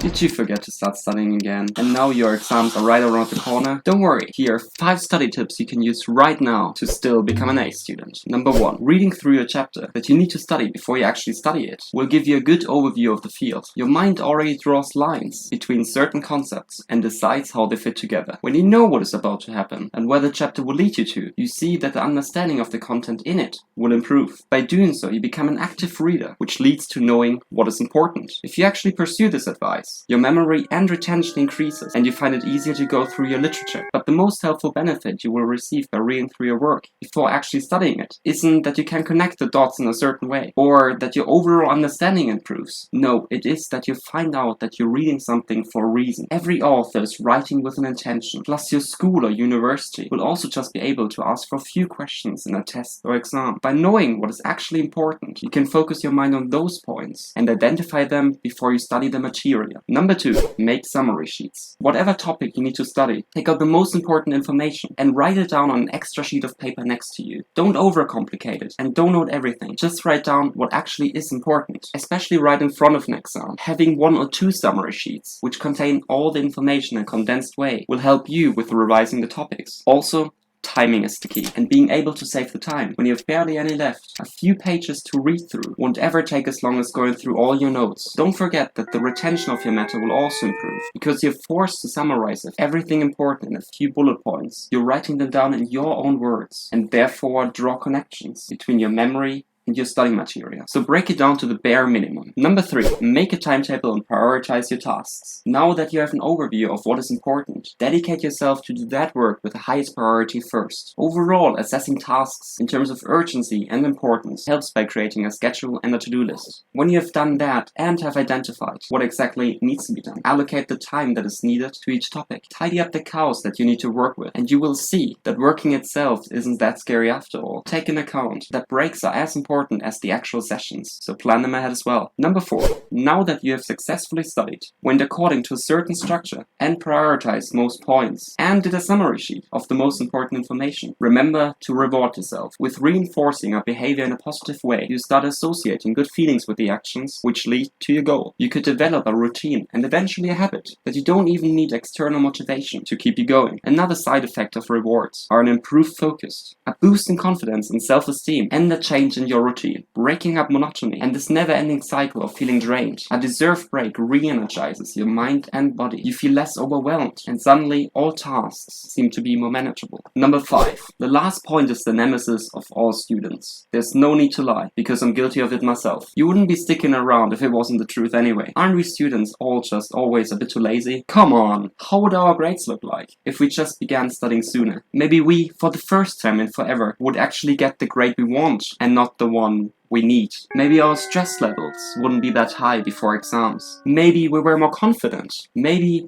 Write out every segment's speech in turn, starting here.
Did you forget to start studying again? And now your exams are right around the corner? Don't worry, here are 5 study tips you can use right now to still become an A student. Number 1. Reading through your chapter that you need to study before you actually study it will give you a good overview of the field. Your mind already draws lines between certain concepts and decides how they fit together. When you know what is about to happen and where the chapter will lead you to, you see that the understanding of the content in it will improve. By doing so, you become an active reader, which leads to knowing what is important. If you actually pursue this advice, your memory and retention increases, and you find it easier to go through your literature. But the most helpful benefit you will receive by reading through your work before actually studying it isn't that you can connect the dots in a certain way, or that your overall understanding improves. No, it is that you find out that you're reading something for a reason. Every author is writing with an intention, plus your school or university will also just be able to ask for a few questions in a test or exam. By knowing what is actually important, you can focus your mind on those points and identify them before you study the material. Number 2. Make summary sheets. Whatever topic you need to study, take out the most important information and write it down on an extra sheet of paper next to you. Don't overcomplicate it and don't note everything. Just write down what actually is important, especially right in front of an exam. Having 1 or 2 summary sheets, which contain all the information in a condensed way, will help you with revising the topics. Also, timing is the key, and being able to save the time. When you have barely any left, a few pages to read through won't ever take as long as going through all your notes. Don't forget that the retention of your matter will also improve, because you're forced to summarize everything important in a few bullet points. You're writing them down in your own words, and therefore draw connections between your memory and your study material. So break it down to the bare minimum. Number 3. Make a timetable and prioritize your tasks. Now that you have an overview of what is important, dedicate yourself to do that work with the highest priority first. Overall, assessing tasks in terms of urgency and importance helps by creating a schedule and a to-do list. When you have done that and have identified what exactly needs to be done, allocate the time that is needed to each topic. Tidy up the chaos that you need to work with, and you will see that working itself isn't that scary after all. Take into account that breaks are as important as the actual sessions, so plan them ahead as well. Number 4. Now that you have successfully studied, went according to a certain structure, and prioritized most points, and did a summary sheet of the most important information, remember to reward yourself. With reinforcing a behavior in a positive way, you start associating good feelings with the actions which lead to your goal. You could develop a routine and eventually a habit that you don't even need external motivation to keep you going. Another side effect of rewards are an improved focus, a boost in confidence and self-esteem, and a change in your routine, breaking up monotony and this never-ending cycle of feeling drained. A deserved break re-energizes your mind and body. You feel less overwhelmed, and suddenly all tasks seem to be more manageable. Number 5. The last point is the nemesis of all students. There's no need to lie, because I'm guilty of it myself. You wouldn't be sticking around if it wasn't the truth anyway. Aren't we students all just always a bit too lazy? Come on, how would our grades look like if we just began studying sooner? Maybe we, for the first time in forever, would actually get the grade we want and not the one we need. Maybe our stress levels wouldn't be that high before exams. Maybe we were more confident. Maybe,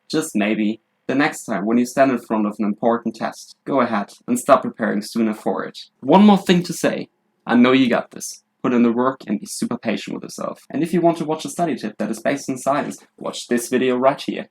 just maybe, the next time when you stand in front of an important test, go ahead and start preparing sooner for it. One more thing to say. I know you got this. Put in the work and be super patient with yourself. And if you want to watch a study tip that is based in science, watch this video right here.